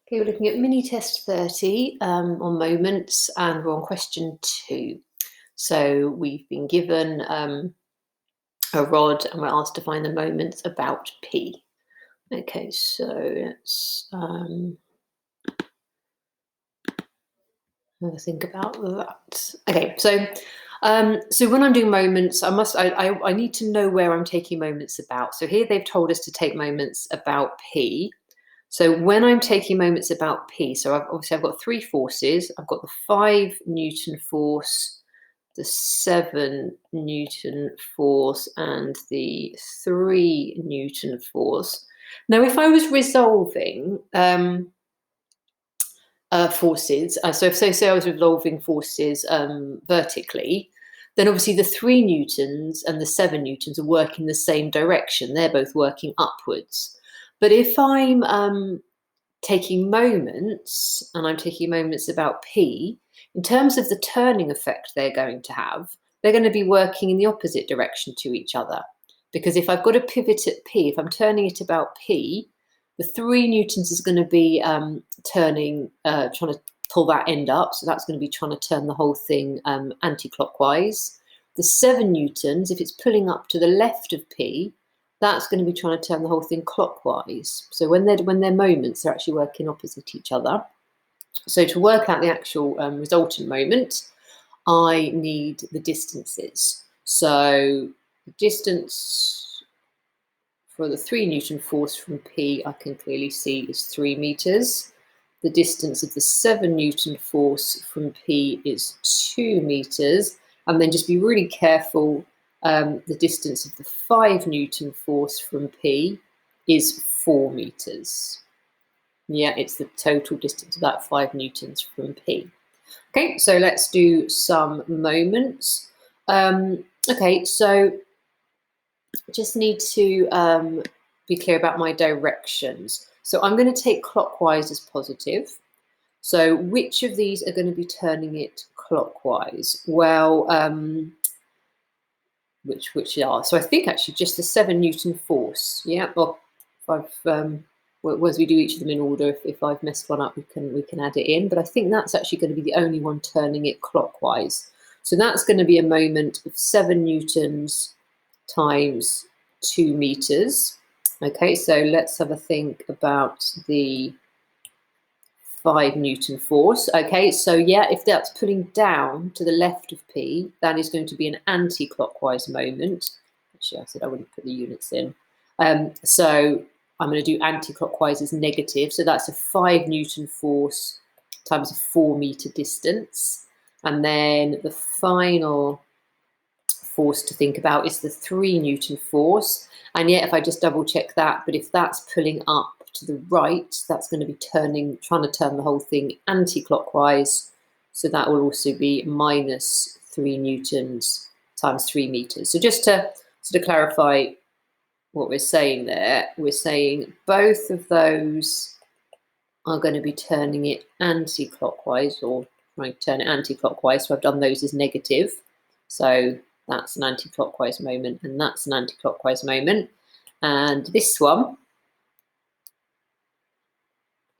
Okay, we're looking at Minitest 30 on moments, and we're on question 2. So we've been given a rod and we're asked to find the moments about P. Okay, so let's have a think about that. Okay, so when I'm doing moments, I need to know where I'm taking moments about. So here they've told us to take moments about P. So when I'm taking moments about P, so I've got 3 forces. I've got the 5 Newton force, the 7 Newton force, and the 3 Newton force. Now, if I was resolving forces, so say I was resolving forces vertically, then obviously the 3 Newtons and the 7 Newtons are working the same direction. They're both working upwards. But if I'm taking moments, and I'm taking moments about P, in terms of the turning effect they're going to have, they're going to be working in the opposite direction to each other. Because if I've got a pivot at P, if I'm turning it about P, the 3 Newtons is going to be trying to pull that end up. So that's going to be trying to turn the whole thing anti-clockwise. The 7 Newtons, if it's pulling up to the left of P, that's going to be trying to turn the whole thing clockwise. So when they're moments, they're actually working opposite each other. So to work out the actual resultant moment, I need the distances. So the distance for the 3 Newton force from P, I can clearly see is 3 meters. The distance of the 7 Newton force from P is 2 meters. And then just be really careful. The distance of the 5 Newton force from P is 4 meters. Yeah, it's the total distance of that 5 Newtons from P. Okay, so let's do some moments. Okay, so just need to be clear about my directions. So I'm going to take clockwise as positive. So which of these are going to be turning it clockwise? Well, which are, so I think actually just the 7 Newton force. Yeah, well, as we do each of them in order, if I've messed one up, we can add it in. But I think that's actually going to be the only one turning it clockwise. So that's going to be a moment of 7 Newtons times 2 meters. Okay, so let's have a think about the 5 Newton force. Okay, so yeah, if that's pulling down to the left of P, that is going to be an anti-clockwise moment. Actually, I said I wouldn't put the units in. So I'm going to do anti-clockwise as negative. So that's a 5 Newton force times a 4 meter distance. And then the final force to think about is the 3 Newton force. And yet, if I just double check that, but if that's pulling up to the right, that's going to be trying to turn the whole thing anti-clockwise. So that will also be minus 3 Newtons times 3 meters. So just to sort of clarify what we're saying there, we're saying both of those are going to be turning it anti-clockwise, or trying to turn it anti-clockwise. So I've done those as negative. So that's an anti-clockwise moment, and that's an anti-clockwise moment. And this one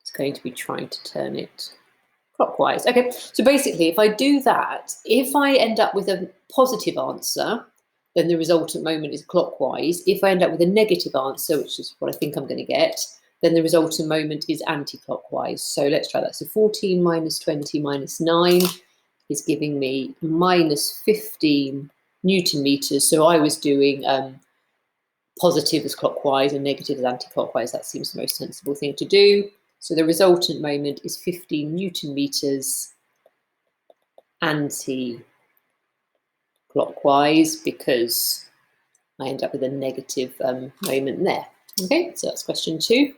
is going to be trying to turn it clockwise. Okay, so basically, if I do that, if I end up with a positive answer, then the resultant moment is clockwise. If I end up with a negative answer, which is what I think I'm going to get, then the resultant moment is anti-clockwise. So let's try that. So 14 minus 20 minus 9 is giving me minus 15 Newton meters. So I was doing positive as clockwise and negative as anti-clockwise. That seems the most sensible thing to do. So the resultant moment is 15 Newton meters anti-clockwise, because I end up with a negative moment there. Okay, so that's question 2.